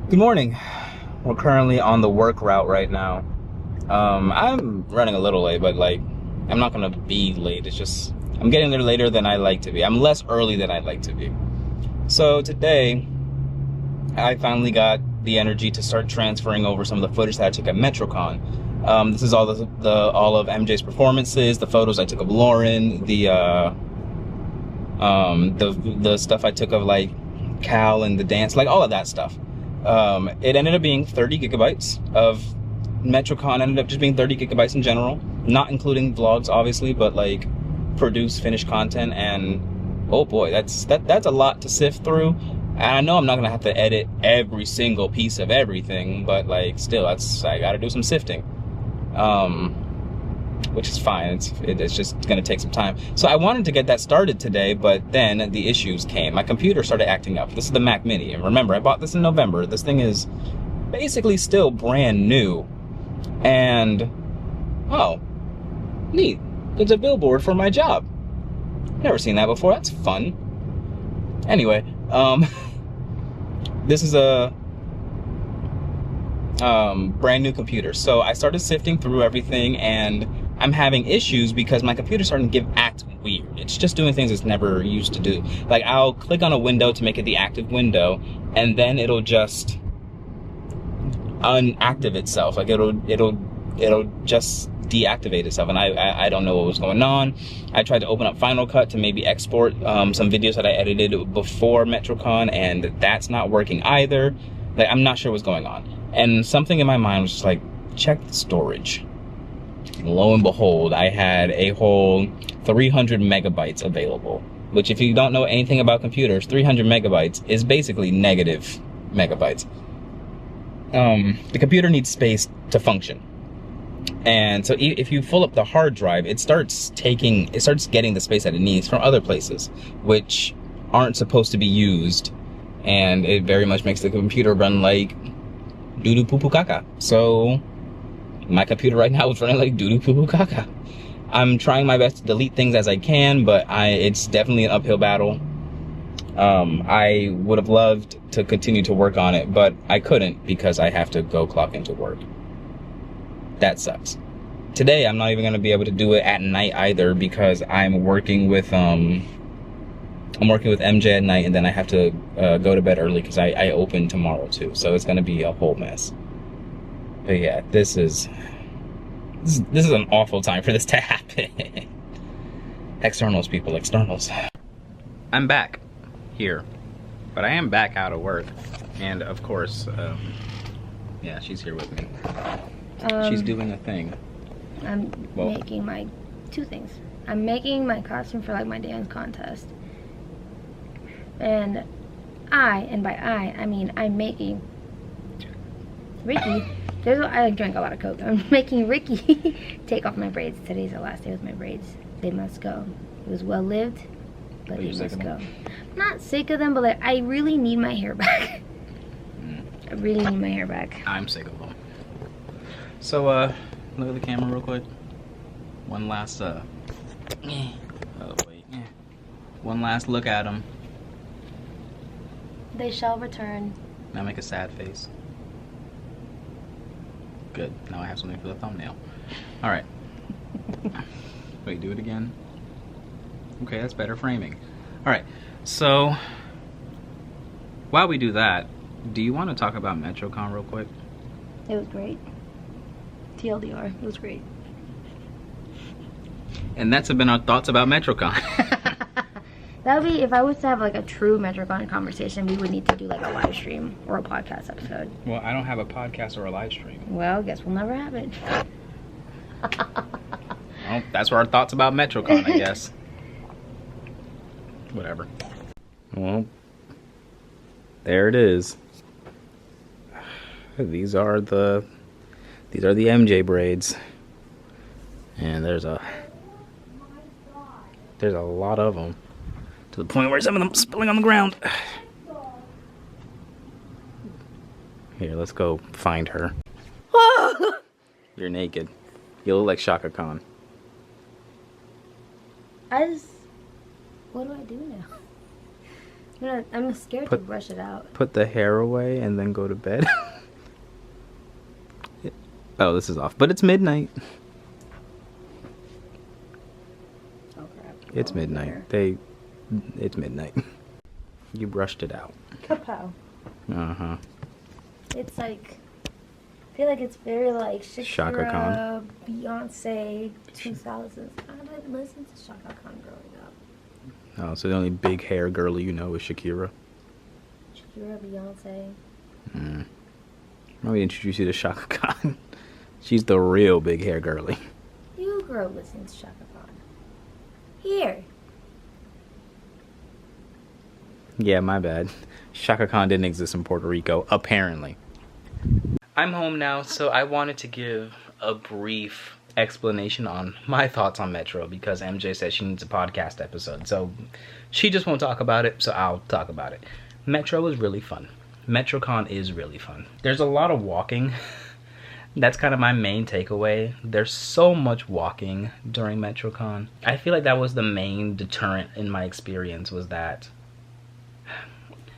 Good morning. We're currently on the work route right now. I'm running a little late, but like, I'm not gonna be late. It's just, I'm getting there later than I like to be. I'm less early than I'd like to be. So today, I finally got the energy to start transferring over some of the footage that I took at MetroCon. This is all all of MJ's performances, the photos I took of Lauren, the stuff I took of like Cal and the dance, like all of that stuff. It ended up being 30 gigabytes of MetroCon, ended up just being 30 gigabytes in general, not including vlogs, obviously, but like produced, finished content. And oh boy, that's a lot to sift through. And I know I'm not gonna have to edit every single piece of everything, but like still, I gotta do some sifting. Which is fine. It's just gonna take some time. So I wanted to get that started today, but then the issues came. My computer started acting up. This is the Mac Mini, and remember, I bought this in November. This thing is basically still brand new. And oh, neat. There's a billboard for my job. Never seen that before. That's fun. Anyway, this is a brand new computer. So I started sifting through everything, and I'm having issues because my computer's starting to act weird. It's just doing things it's never used to do. Like, I'll click on a window to make it the active window, and then it'll just unactive itself. Like it'll just deactivate itself, and I don't know what was going on. I tried to open up Final Cut to maybe export some videos that I edited before MetroCon, and that's not working either. Like, I'm not sure what's going on. And something in my mind was just like, check the storage. Lo and behold, I had a whole 300 megabytes available, which, if you don't know anything about computers, 300 megabytes is basically negative megabytes. The computer needs space to function. And so if you fill up the hard drive, it starts getting the space that it needs from other places, which aren't supposed to be used. And it very much makes the computer run like doo-doo poo-poo caca. So my computer right now is running like doo-doo poo-poo caca. I'm trying my best to delete things as I can, but it's definitely an uphill battle. I would have loved to continue to work on it, but I couldn't because I have to go clock into work. That sucks. Today, I'm not even going to be able to do it at night either because I'm working with MJ at night, and then I have to go to bed early because I open tomorrow too. So it's going to be a whole mess. But yeah, this is an awful time for this to happen. Externals, people, externals. I'm back here, but I am back out of work, and of course, yeah, she's here with me. She's doing a thing. I'm making my two things. I'm making my costume for like my dance contest. And by I mean I'm making Ricky. I drank a lot of Coke. I'm making Ricky take off my braids. Today's the last day with my braids. They must go. It was well lived, but they must go. I'm not sick of them, but like, I really need my hair back. I really need my hair back. I'm sick of them. So look at the camera real quick. One last one last look at them. They shall return. Now make a sad face. Good. Now I have something for the thumbnail. All right. Wait, do it again. Okay, that's better framing. All right. So while we do that, do you want to talk about MetroCon real quick? It was great. TLDR, it was great. And that's been our thoughts about MetroCon. That would be, if I was to have like a true MetroCon conversation, we would need to do like a live stream or a podcast episode. Well, I don't have a podcast or a live stream. Well, guess we'll never have it. Well, that's our thoughts about MetroCon, I guess. Whatever. Well, there it is. These are the MJ braids, and there's a lot of them, to the point where some of them spilling on the ground. Here, let's go find her. You're naked. You look like Shaka Khan. What do I do now? I'm scared to brush it out. Put the hair away and then go to bed. Oh, this is off. But it's midnight. Oh crap. It's midnight. It's midnight. You brushed it out. Kapow. Uh-huh. It's like, I feel like it's very like Shaka Khan, Beyonce, 2000s. I didn't listen to Shaka Khan growing up. Oh, so the only big hair girly you know is Shakira? Shakira, Beyonce. Let me introduce you to Shaka Khan. She's the real big hair girly. You grew up listening to Shaka Khan. Here. Yeah, my bad. Shaka Khan didn't exist in Puerto Rico, apparently. I'm home now, so I wanted to give a brief explanation on my thoughts on Metro because MJ said she needs a podcast episode. So she just won't talk about it, so I'll talk about it. Metro was really fun. MetroCon is really fun. There's a lot of walking. That's kind of my main takeaway. There's so much walking during MetroCon. I feel like that was the main deterrent in my experience was that.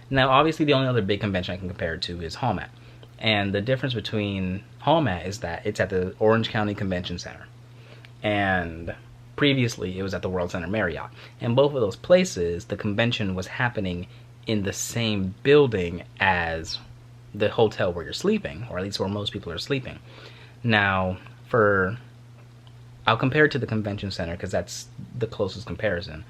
Now, obviously, the only other big convention I can compare it to is Hallmat. And the difference between Hallmat is that it's at the Orange County Convention Center. And previously, it was at the World Center Marriott. And both of those places, the convention was happening in the same building as the hotel where you're sleeping, or at least where most people are sleeping. Now, I'll compare it to the convention center because that's the closest comparison.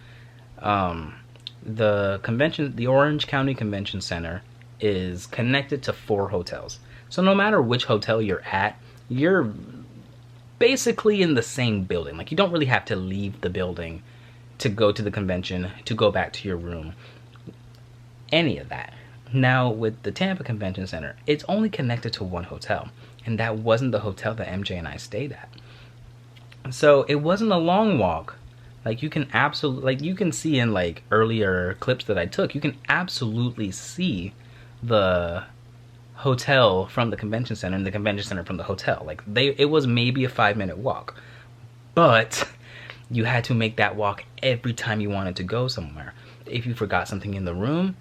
The Orange County Convention Center is connected to 4 hotels. So no matter which hotel you're at, you're basically in the same building. Like, you don't really have to leave the building to go to the convention, to go back to your room, any of that. Now, with the Tampa Convention Center, it's only connected to 1 hotel, and that wasn't the hotel that MJ and I stayed at. So it wasn't a long walk. Like, you can absolutely, like, you can see in like earlier clips that I took, you can absolutely see the hotel from the convention center and the convention center from the hotel. Like, it was maybe a 5-minute walk, but you had to make that walk every time you wanted to go somewhere. If you forgot something in the room,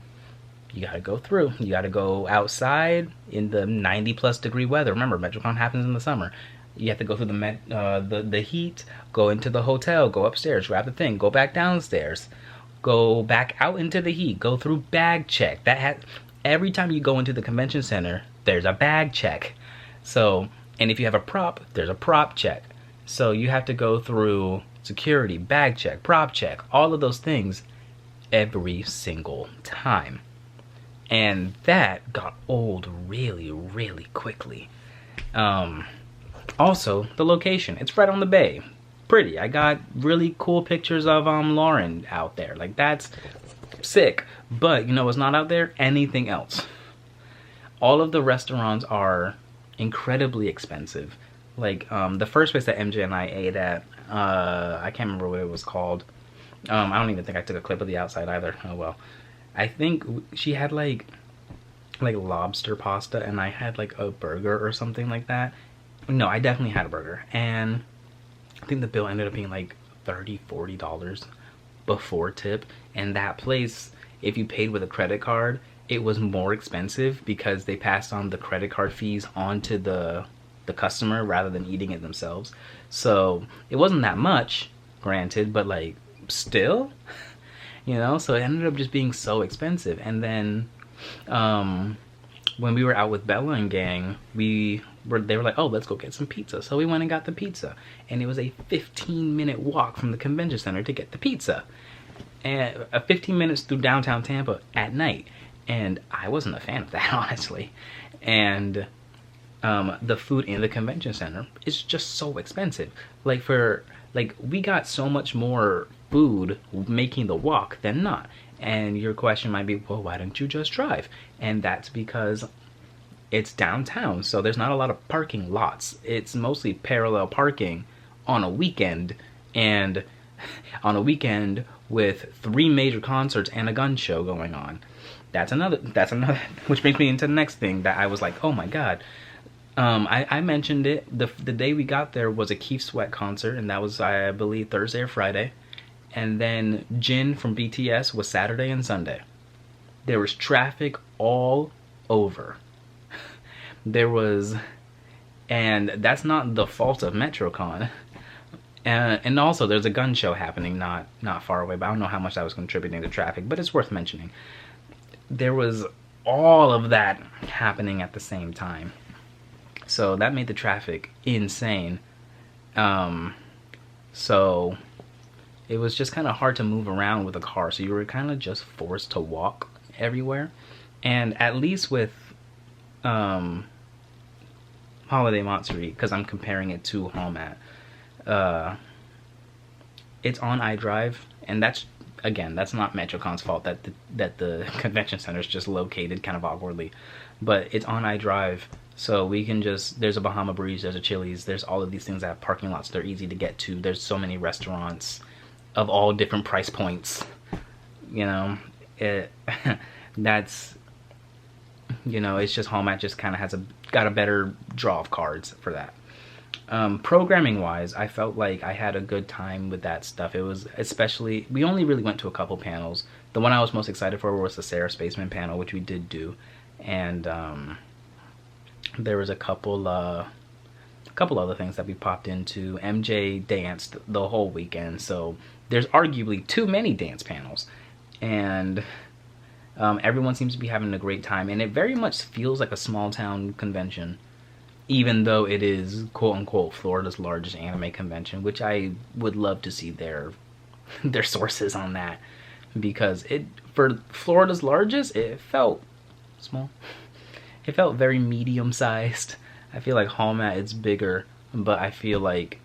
you gotta go through. You gotta go outside in the 90+ degree weather. Remember, MetroCon happens in the summer. You have to go through the heat, go into the hotel, go upstairs, grab the thing, go back downstairs, go back out into the heat, go through bag check. Every time you go into the convention center, there's a bag check. So, and if you have a prop, there's a prop check. So you have to go through security, bag check, prop check, all of those things every single time. And that got old really, really quickly. Also, the location. It's right on the bay. Pretty. I got really cool pictures of Lauren out there. Like, that's sick. But, you know what's not out there? Anything else. All of the restaurants are incredibly expensive. Like, the first place that MJ and I ate at, I can't remember what it was called. I don't even think I took a clip of the outside either. Oh well. I think she had like lobster pasta and I had like a burger or something like that. No, I definitely had a burger, and I think the bill ended up being like $30-$40 before tip. And that place, if you paid with a credit card, it was more expensive because they passed on the credit card fees onto the customer rather than eating it themselves. So it wasn't that much, granted, but like still, you know, so it ended up just being so expensive. And then when we were out with Bella and gang, they were like, oh, let's go get some pizza. So we went and got the pizza, and it was a 15-minute walk from the convention center to get the pizza, and 15 minutes through downtown Tampa at night. And I wasn't a fan of that, honestly. And the food in the convention center is just so expensive. Like, we got so much more food making the walk than not. And your question might be, well, why don't you just drive? And that's because it's downtown, so there's not a lot of parking lots. It's mostly parallel parking on a weekend, and on a weekend with 3 major concerts and a gun show going on. That's another, which brings me into the next thing that I was like, oh my god. I mentioned it, the day we got there was a Keith Sweat concert, and that was, I believe, Thursday or Friday. And then Jin from BTS was Saturday and Sunday. There was traffic all over. There was, and that's not the fault of MetroCon. And also, there's a gun show happening not far away, but I don't know how much that was contributing to traffic, but it's worth mentioning. There was all of that happening at the same time. So that made the traffic insane. So it was just kind of hard to move around with a car. So you were kind of just forced to walk everywhere. And at least with Holiday Matsuri, because I'm comparing it to Hallmat, it's on iDrive, and that's, again, that's not MetroCon's fault that the convention center is just located kind of awkwardly, but it's on iDrive, so we can just, there's a Bahama Breeze, there's a Chili's, there's all of these things that have parking lots, they're easy to get to, there's so many restaurants of all different price points, you know, that's, you know, it's just Hallmat just kind of has got a better draw of cards for that. Programming wise, I felt like I had a good time with that stuff. It was, especially, we only really went to a couple panels. The one I was most excited for was the Sarah Spaceman panel, which we did do, and there was a couple other things that we popped into. MJ danced the whole weekend, so there's arguably too many dance panels, and everyone seems to be having a great time, and it very much feels like a small town convention, even though it is quote-unquote Florida's largest anime convention, which I would love to see their sources on that, because it, for Florida's largest, it felt small. It felt very medium-sized. I feel like Hallmat is bigger, but I feel like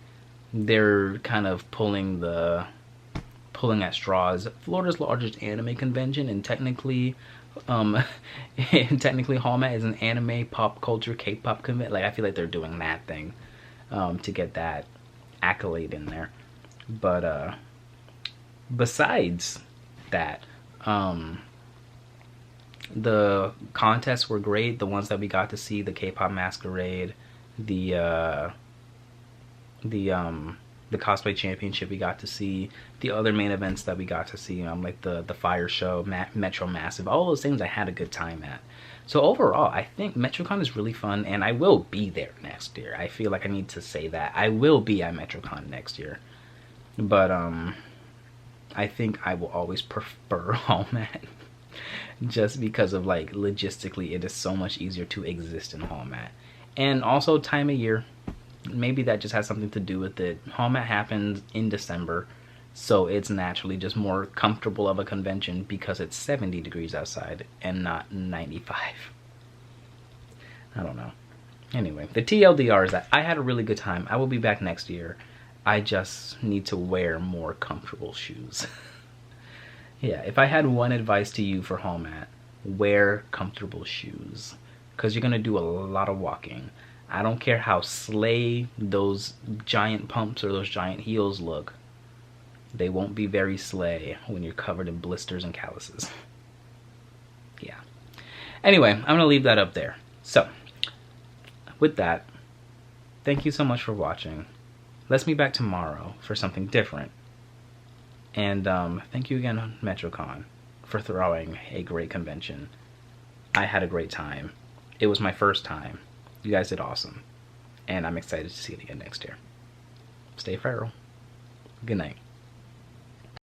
they're kind of pulling at straws. Florida's largest anime convention, and technically Hallmat is an anime pop culture K-pop convention. Like, I feel like they're doing that thing to get that accolade in there. But besides that, the contests were great. The ones that we got to see, the K-pop masquerade, the cosplay championship we got to see, the other main events that we got to see, like the fire show, Metro Massive, all those things I had a good time at. So overall, I think MetroCon is really fun, and I will be there next year. I feel like I need to say that. I will be at MetroCon next year. But I think I will always prefer Hallmat. Just because of, like, logistically, it is so much easier to exist in Hallmat. And also time of year. Maybe that just has something to do with it. Hallmat happens in December, so it's naturally just more comfortable of a convention because it's 70 degrees outside and not 95. I don't know. Anyway, the TLDR is that I had a really good time. I will be back next year. I just need to wear more comfortable shoes. Yeah, if I had one advice to you for Hallmat, wear comfortable shoes, because you're going to do a lot of walking. I don't care how slay those giant pumps or those giant heels look. They won't be very slay when you're covered in blisters and calluses. Yeah. Anyway, I'm going to leave that up there. So, with that, thank you so much for watching. Let's meet back tomorrow for something different. And thank you again, MetroCon, for throwing a great convention. I had a great time. It was my first time. You guys did awesome. And I'm excited to see it again next year. Stay feral. Good night.